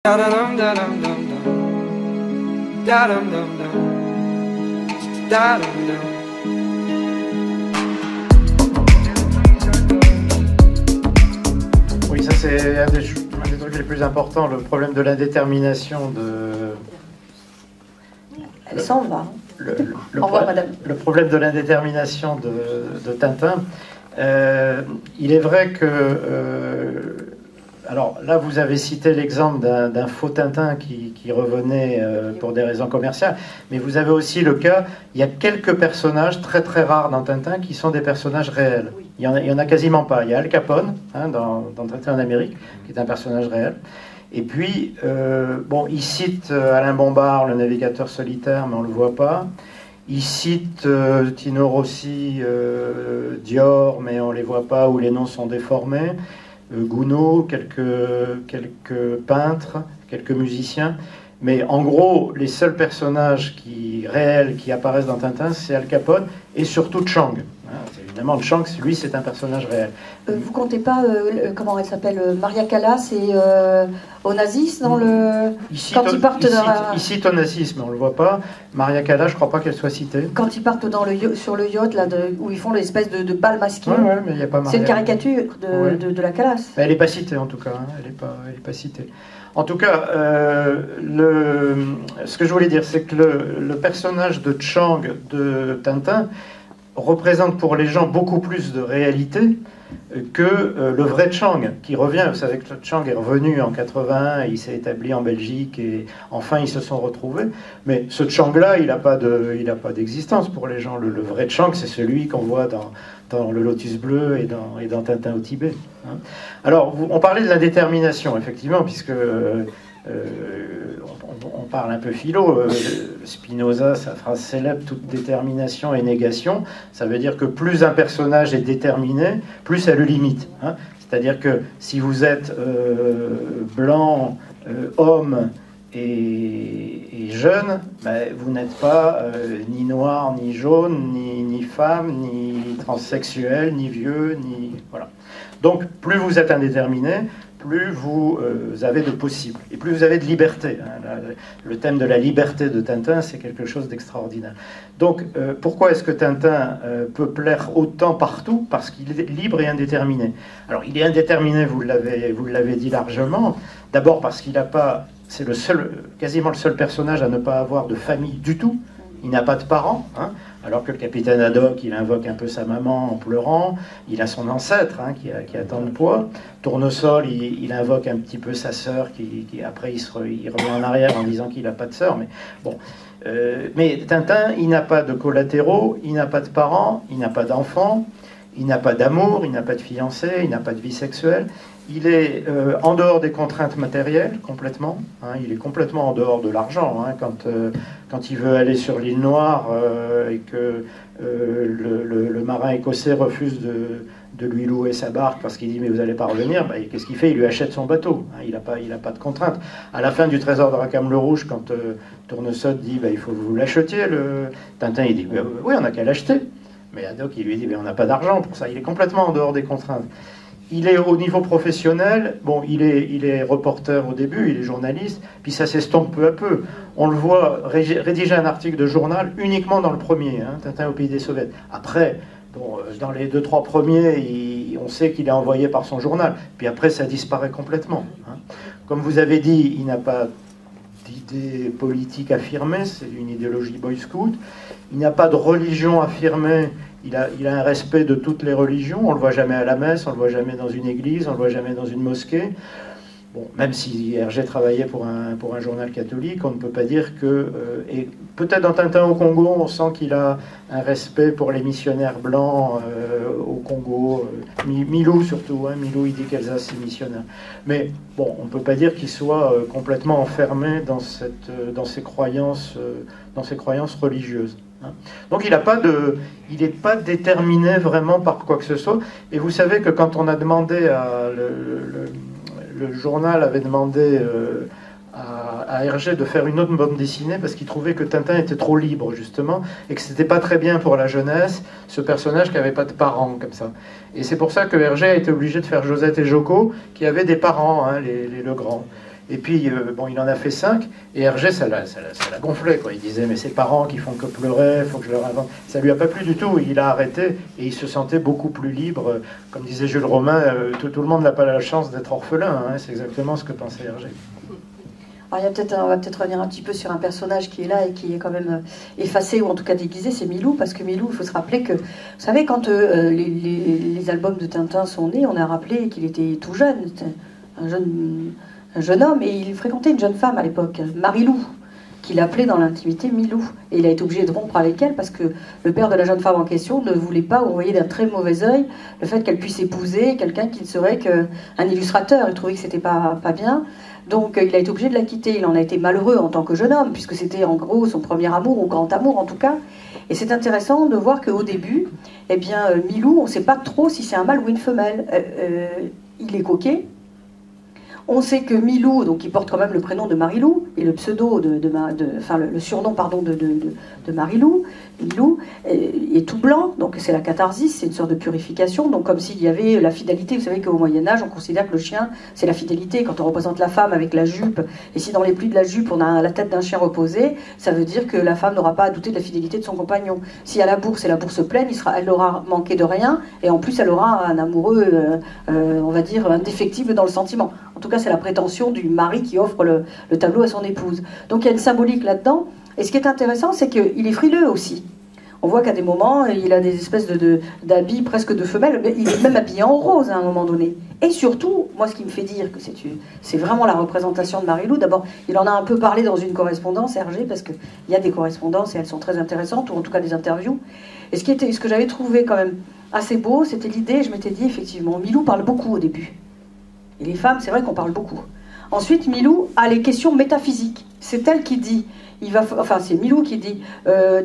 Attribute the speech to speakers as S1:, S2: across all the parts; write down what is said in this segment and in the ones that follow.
S1: Da-dum dum dum dum. Da-dum dum dum. Da-dum dum.
S2: Oui, ça c'est un des trucs les plus importants, le problème de l'indétermination de...
S3: Elle s'en va.
S2: Le
S3: Au revoir, madame.
S2: Le problème de l'indétermination de Tintin. Il est vrai que... alors là, vous avez cité l'exemple d'un faux Tintin qui revenait pour des raisons commerciales, mais vous avez aussi le cas, il y a quelques personnages très très rares dans Tintin qui sont des personnages réels. Il y en a quasiment pas. Il y a Al Capone, dans Tintin en Amérique, qui est un personnage réel. Et puis, bon, il cite Alain Bombard, le navigateur solitaire, mais on ne le voit pas. Il cite Tino Rossi, Dior, mais on ne les voit pas, ou les noms sont déformés. Gounod, quelques peintres, quelques musiciens. Mais en gros, les seuls personnages réels qui apparaissent dans Tintin, c'est Al Capone et surtout Chang. Évidemment, Chang, lui, c'est un personnage réel.
S3: Vous comptez pas, comment elle s'appelle, Maria Callas et Onassis dans le... Quand ils partent
S2: il cite Onassis, mais on ne le voit pas. Maria Callas, je ne crois pas qu'elle soit citée.
S3: Quand ils partent sur le yacht, là, où ils font l'espèce de bal masqué.
S2: Ouais, mais il y a pas Maria.
S3: C'est une caricature de la Callas.
S2: Elle n'est pas citée, en tout cas. Hein. Elle n'est pas citée. En tout cas, ce que je voulais dire, c'est que le personnage de Chang de Tintin représente pour les gens beaucoup plus de réalité que le vrai Chang qui revient. Vous savez que Chang est revenu en 81, il s'est établi en Belgique et enfin ils se sont retrouvés. Mais ce Chang-là, il n'a pas d'existence pour les gens. Le vrai Chang, c'est celui qu'on voit dans le Lotus Bleu et dans Tintin au Tibet. Hein. Alors, on parlait de la détermination, effectivement, puisque on parle un peu philo. Spinoza, sa phrase célèbre, toute détermination est négation. Ça veut dire que plus un personnage est déterminé, plus ça le limite. Hein. C'est-à-dire que si vous êtes blanc, homme et jeune, ben, vous n'êtes pas ni noir, ni jaune, ni femme, ni transsexuel, ni vieux, ni... Voilà. Donc, plus vous êtes indéterminé, plus vous avez de possible, et plus vous avez de liberté. Hein. Le thème de la liberté de Tintin, c'est quelque chose d'extraordinaire. Donc, pourquoi est-ce que Tintin peut plaire autant partout? Parce qu'il est libre et indéterminé. Alors, il est indéterminé, vous l'avez dit largement, d'abord parce qu'il n'a pas... C'est quasiment le seul personnage à ne pas avoir de famille du tout. Il n'a pas de parents, hein, alors que le capitaine Haddock, il invoque un peu sa maman en pleurant. Il a son ancêtre, hein, qui a tant de poids. Tournesol, il invoque un petit peu sa sœur, qui après il revient en arrière en disant qu'il n'a pas de sœur. Mais bon, mais Tintin, il n'a pas de collatéraux, il n'a pas de parents, il n'a pas d'enfants, il n'a pas d'amour, il n'a pas de fiancé, il n'a pas de vie sexuelle. Il est en dehors des contraintes matérielles, complètement. Hein, il est complètement en dehors de l'argent. Hein, quand il veut aller sur l'île Noire et que le marin écossais refuse de lui louer sa barque parce qu'il dit « mais vous n'allez pas revenir », bah, qu'est-ce qu'il fait? Il lui achète son bateau. Hein, il n'a pas de contraintes. À la fin du Trésor de Rackham le Rouge, quand Tournesol dit bah, « il faut que vous l'achetiez », Tintin il dit bah, « oui, on n'a qu'à l'acheter ». Mais Haddock, il lui dit bah, « on n'a pas d'argent pour ça ». Il est complètement en dehors des contraintes. Il est au niveau professionnel, bon, il est reporter au début, il est journaliste, puis ça s'estompe peu à peu. On le voit rédiger un article de journal uniquement dans le premier, hein, Tintin au pays des Soviets. Après, bon, dans les 2-3 premiers, on sait qu'il est envoyé par son journal, puis après ça disparaît complètement. Hein. Comme vous avez dit, il n'a pas d'idée politique affirmée, c'est une idéologie boy scout. Il n'a pas de religion affirmée. Il a un respect de toutes les religions. On ne le voit jamais à la messe, on ne le voit jamais dans une église, on ne le voit jamais dans une mosquée. Bon, même si Hergé travaillait pour un journal catholique, on ne peut pas dire que... et peut-être dans Tintin au Congo, on sent qu'il a un respect pour les missionnaires blancs au Congo. Milou surtout, hein, Milou il dit qu'Alsace est missionnaire. Mais bon, on ne peut pas dire qu'il soit complètement enfermé dans ses croyances religieuses. Hein. Donc il n'est pas déterminé vraiment par quoi que ce soit. Et vous savez que quand on a demandé le journal avait demandé à Hergé de faire une autre bande dessinée parce qu'il trouvait que Tintin était trop libre justement et que c'était pas très bien pour la jeunesse ce personnage qui n'avait pas de parents comme ça. Et c'est pour ça que Hergé a été obligé de faire Josette et Joko qui avaient des parents, hein, les Legrand. Et puis, bon, il en a fait 5, et Hergé, ça l'a gonflé, quoi. Il disait, mais ces parents qui font que pleurer, il faut que je leur invente. Ça lui a pas plu du tout, il a arrêté, et il se sentait beaucoup plus libre. Comme disait Jules Romain, tout le monde n'a pas la chance d'être orphelin, hein. C'est exactement ce que pensait Hergé.
S3: Alors, on va peut-être revenir un petit peu sur un personnage qui est là et qui est quand même effacé, ou en tout cas déguisé, c'est Milou, parce que Milou, il faut se rappeler que, vous savez, quand les albums de Tintin sont nés, on a rappelé qu'il était tout jeune, un jeune homme, et il fréquentait une jeune femme à l'époque, Marilou, qu'il appelait dans l'intimité Milou. Et il a été obligé de rompre avec elle parce que le père de la jeune femme en question ne voulait pas, ou voyait d'un très mauvais œil, le fait qu'elle puisse épouser quelqu'un qui ne serait qu'un illustrateur. Il trouvait que c'était pas bien. Donc il a été obligé de la quitter. Il en a été malheureux en tant que jeune homme, puisque c'était en gros son premier amour, ou grand amour en tout cas. Et c'est intéressant de voir qu'au début, eh bien, Milou, on ne sait pas trop si c'est un mâle ou une femelle. Il est coquet. On sait que Milou, donc il porte quand même le prénom de Marilou, et le pseudo enfin le surnom pardon de Marilou, Milou, est tout blanc, donc c'est la catharsis, c'est une sorte de purification, donc comme s'il y avait la fidélité. Vous savez qu'au Moyen-Âge, on considère que le chien, c'est la fidélité. Quand on représente la femme avec la jupe, et si dans les plis de la jupe, on a la tête d'un chien reposé, ça veut dire que la femme n'aura pas à douter de la fidélité de son compagnon. Si à la bourse, et la bourse pleine, elle aura manqué de rien, et en plus, elle aura un amoureux, on va dire, indéfectible dans le sentiment. En tout cas, c'est la prétention du mari qui offre le tableau à son épouse. Donc il y a une symbolique là-dedans. Et ce qui est intéressant, c'est qu'il est frileux aussi. On voit qu'à des moments, il a des espèces d'habits presque de femelle. Il est même habillé en rose à un moment donné. Et surtout, moi, ce qui me fait dire que c'est vraiment la représentation de Marilou. D'abord, il en a un peu parlé dans une correspondance, Hergé, parce qu'il y a des correspondances et elles sont très intéressantes, ou en tout cas des interviews. Et ce que j'avais trouvé quand même assez beau, c'était l'idée, je m'étais dit effectivement, Milou parle beaucoup au début. Et les femmes, c'est vrai qu'on parle beaucoup. Ensuite, Milou a les questions métaphysiques. C'est elle qui dit, c'est Milou qui dit,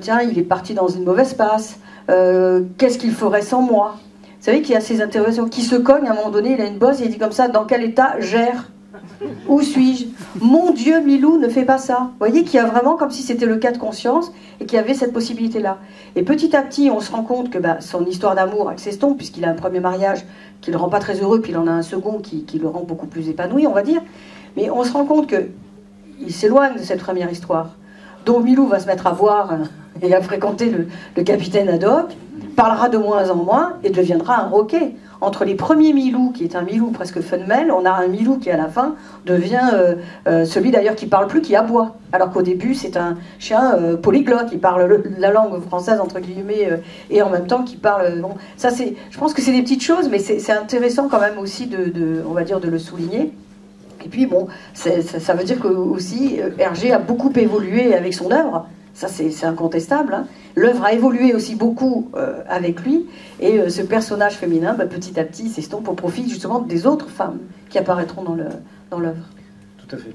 S3: tiens, il est parti dans une mauvaise passe, qu'est-ce qu'il ferait sans moi? Vous savez qu'il y a ces interrogations qui se cognent, à un moment donné, il a une bosse et il dit comme ça, dans quel état gère? Où suis-je? Mon Dieu, Milou ne fait pas ça. Vous voyez qu'il y a vraiment comme si c'était le cas de conscience et qu'il y avait cette possibilité-là. Et petit à petit, on se rend compte que son histoire d'amour, elle s'estompe, puisqu'il a un premier mariage qui ne le rend pas très heureux, puis il en a un second qui le rend beaucoup plus épanoui, on va dire. Mais on se rend compte qu'il s'éloigne de cette première histoire. Donc Milou va se mettre à boire et à fréquenter le capitaine Haddock, parlera de moins en moins et deviendra un roquet. Entre les premiers Milou, qui est un Milou presque femelle, on a un Milou qui à la fin devient celui d'ailleurs qui parle plus, qui aboie. Alors qu'au début c'est un chien polyglotte, qui parle la langue française entre guillemets et en même temps qui parle. Bon, ça je pense que c'est des petites choses, mais c'est intéressant quand même aussi on va dire de le souligner. Et puis bon, ça veut dire que aussi Hergé a beaucoup évolué avec son œuvre. Ça, c'est incontestable. Hein. L'œuvre a évolué aussi beaucoup avec lui. Et ce personnage féminin, petit à petit, s'estompe au profit justement des autres femmes qui apparaîtront dans l'œuvre.
S2: Tout à fait.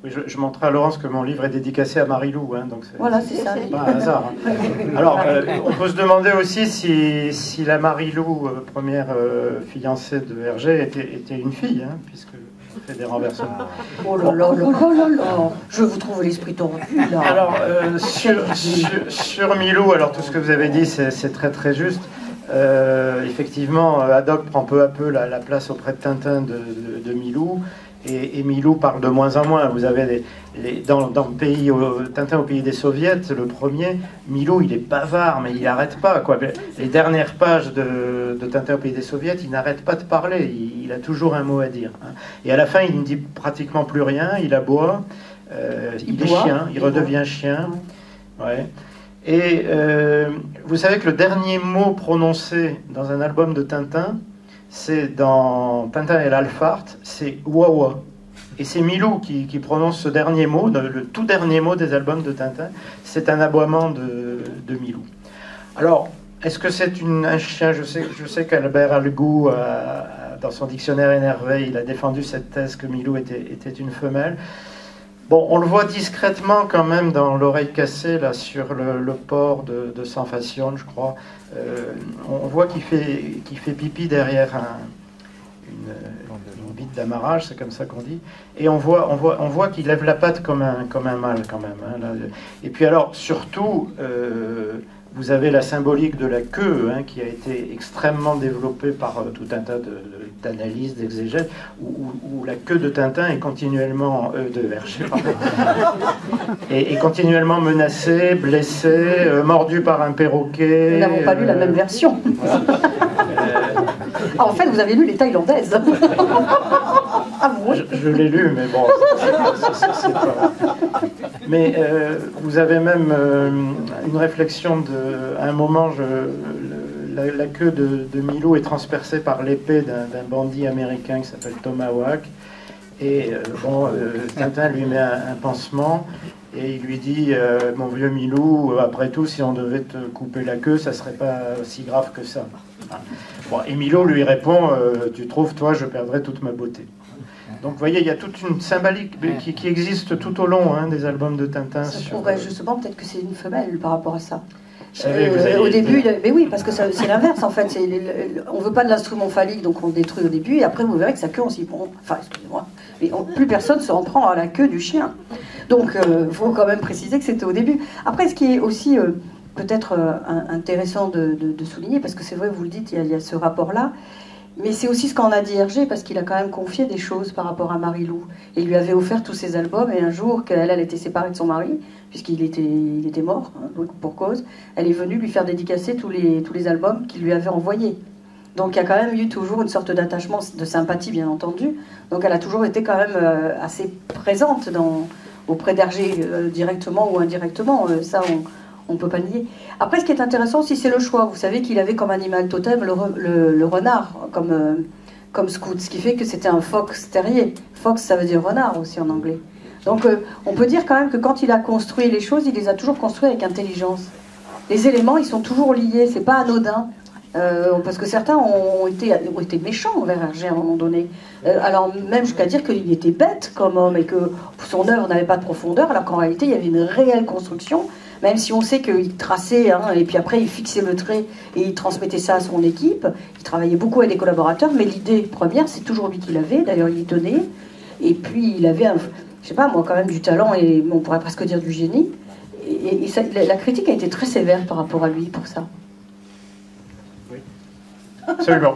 S2: Oui, je montrerai à Laurence que mon livre est dédicacé à Marilou. Hein, donc
S3: voilà, c'est ça.
S2: Pas un hasard. Hein. Alors, on peut se demander aussi si la Marilou, première fiancée de Hergé, était une fille, hein, puisque... fait des renversements.
S3: Oh là là là là là, je vous trouve l'esprit tordu là.
S2: Alors sur Milou, alors tout ce que vous avez dit c'est très très juste. Effectivement, Haddock prend peu à peu la place auprès de Tintin de Milou, et Milou parle de moins en moins. Vous avez dans le pays, Tintin au pays des soviets, le premier, Milou il est bavard, mais il n'arrête pas, quoi. Les dernières pages de Tintin au pays des soviets, il n'arrête pas de parler, il a toujours un mot à dire. Hein. Et à la fin, il ne dit pratiquement plus rien, il aboie, il est chien, il redevient chien. Ouais. Et vous savez que le dernier mot prononcé dans un album de Tintin, c'est dans Tintin et l'Alphard, c'est Wawa. Et c'est Milou qui prononce ce dernier mot, le tout dernier mot des albums de Tintin. C'est un aboiement de Milou. Alors, est-ce que c'est un chien? Je sais qu'Albert Algou, dans son dictionnaire énervé, il a défendu cette thèse que Milou était une femelle. Bon, on le voit discrètement quand même dans l'oreille cassée, là, sur le port de San Facione, je crois. On voit qu'il fait pipi derrière une bite d'amarrage, c'est comme ça qu'on dit. Et on voit qu'il lève la patte comme un mâle, quand même. Hein, là. Et puis alors, surtout, vous avez la symbolique de la queue, hein, qui a été extrêmement développée par tout un tas d'analyses, d'exégèses, où la queue de Tintin est continuellement, de Hergé, pardon, est continuellement menacée, blessée, mordue par un perroquet.
S3: Nous n'avons pas lu la même version.
S2: Voilà.
S3: En fait, vous avez lu les Thaïlandaises.
S2: Je l'ai lu, mais bon, c'est pas... Mais vous avez même une réflexion à un moment, la queue de Milou est transpercée par l'épée d'un bandit américain qui s'appelle Tomahawk. Et Tintin lui met un pansement et il lui dit mon vieux Milou, après tout, si on devait te couper la queue, ça serait pas si grave que ça. Bon, et Milou lui répond tu trouves, toi, je perdrais toute ma beauté. Donc vous voyez, il y a toute une symbolique qui existe tout au long, hein, des albums de Tintin.
S3: Ça pourrait justement, peut-être que c'est une femelle par rapport à ça.
S2: Au
S3: début, mais oui, parce que c'est l'inverse en fait. On veut pas de l'instrument phallique, donc on le détruit au début, et après vous verrez que sa queue, on s'y prend. Enfin, excusez-moi, mais plus personne se en prend à la queue du chien. Donc, il faut quand même préciser que c'était au début. Après, ce qui est aussi peut-être intéressant de souligner, parce que c'est vrai, vous le dites, il y a ce rapport-là. Mais c'est aussi ce qu'en a dit Hergé, parce qu'il a quand même confié des choses par rapport à Marie-Lou. Et il lui avait offert tous ses albums, et un jour qu'elle était séparée de son mari, puisqu'il était mort, hein, pour cause, elle est venue lui faire dédicacer tous les albums qu'il lui avait envoyés. Donc il y a quand même eu toujours une sorte d'attachement, de sympathie bien entendu. Donc elle a toujours été quand même assez présente auprès d'Hergé, directement ou indirectement, ça on ne peut pas nier. Après, ce qui est intéressant aussi, c'est le choix. Vous savez qu'il avait comme animal totem le renard, comme scout, ce qui fait que c'était un fox terrier. Fox, ça veut dire renard aussi en anglais. Donc, on peut dire quand même que quand il a construit les choses, il les a toujours construites avec intelligence. Les éléments, ils sont toujours liés, c'est pas anodin. Parce que certains ont été méchants envers Hergé à un moment donné. Alors même jusqu'à dire qu'il était bête comme homme et que son œuvre n'avait pas de profondeur, alors qu'en réalité, il y avait une réelle construction. Même si on sait qu'il traçait, hein, et puis après il fixait le trait et il transmettait ça à son équipe. Il travaillait beaucoup avec des collaborateurs, mais l'idée première, c'est toujours lui qui l'avait. D'ailleurs, il y tenait. Et puis il avait, je sais pas moi, quand même du talent et on pourrait presque dire du génie. Et ça, la critique a été très sévère par rapport à lui pour ça.
S2: Oui, absolument.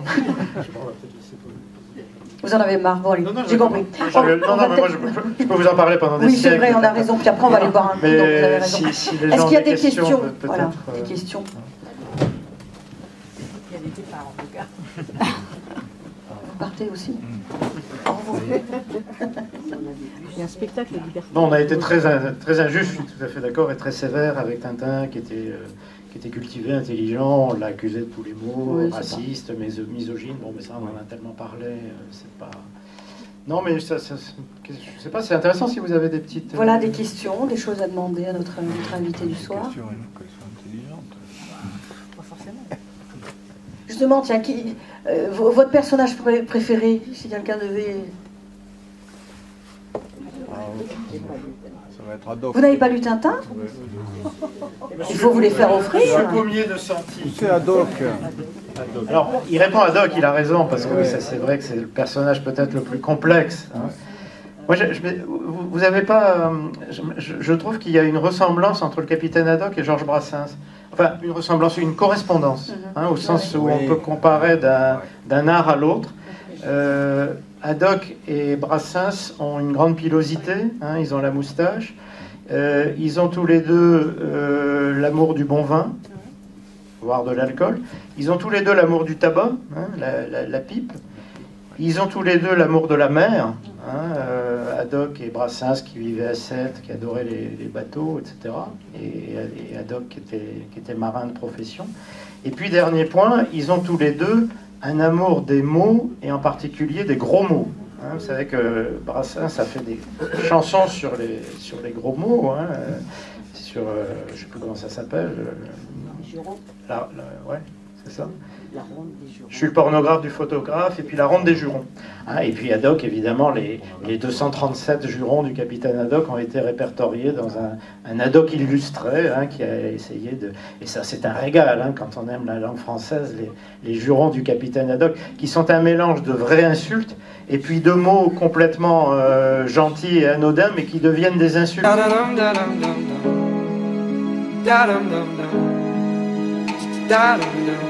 S3: Vous en avez marre, bon allez, j'ai compris.
S2: Non, mais moi je peux vous en parler pendant des siècles.
S3: Oui, c'est vrai, on a raison, puis après on va aller boire un coup, donc vous avez raison.
S2: Si
S3: Est-ce qu'il y a des questions?
S2: Voilà,
S3: des questions.
S4: Il y a des départs en tout cas.
S3: Vous partez aussi. Au revoir.
S4: Il y a un spectacle de liberté.
S2: Non, on a été très injuste, je suis tout à fait d'accord, et très sévère avec Tintin, qui était cultivé, intelligent. On l'a accusé de tous les mots,
S3: oui,
S2: raciste, misogyne. Bon, mais ça, on en a tellement parlé, c'est pas... Non, mais je sais pas, c'est intéressant si vous avez des petites...
S3: Voilà, des questions, des choses à demander à notre invité du soir.
S5: Des questions, qu'elles soient intelligentes.
S4: Pas forcément.
S3: Justement, tiens, votre personnage préféré, si quelqu'un devait...
S5: Ça va être Haddock.
S3: Vous n'avez pas lu Tintin? Il faut vous les faire offrir.
S2: Monsieur Pommier de Santi.
S5: C'est Haddock.
S2: Alors, il répond à Doc, il a raison, parce que c'est vrai que c'est le personnage peut-être le plus complexe. Hein. Moi, vous avez pas... je trouve qu'il y a une ressemblance entre le capitaine Haddock et Georges Brassens. Enfin, une ressemblance, une correspondance, hein, au sens où on peut comparer d'un art à l'autre. Haddock et Brassens ont une grande pilosité, hein, ils ont la moustache. Ils ont tous les deux l'amour du bon vin, voire de l'alcool. Ils ont tous les deux l'amour du tabac, hein, la pipe. Ils ont tous les deux l'amour de la mer. Hein, Haddock et Brassens qui vivaient à Sète, qui adoraient les bateaux, etc. Et Haddock qui était marin de profession. Et puis, dernier point, ils ont tous les deux un amour des mots, et en particulier des gros mots. Hein, vous savez que Brassens a fait des chansons sur les gros mots, hein, sur, je ne sais plus comment ça s'appelle. Ouais, c'est ça.
S4: La ronde des jurons.
S2: Je suis le pornographe du photographe, et puis la ronde des jurons. Hein, et puis Haddock, évidemment, les 237 jurons du capitaine Haddock ont été répertoriés dans un Haddock illustré, hein, qui a essayé de... Et ça, c'est un régal, hein, quand on aime la langue française, les jurons du capitaine Haddock, qui sont un mélange de vraies insultes, et puis de mots complètement gentils et anodins, mais qui deviennent des insultes.
S1: Da-dum-dum-dum-dum. Da-dum-dum-dum. da dum dum.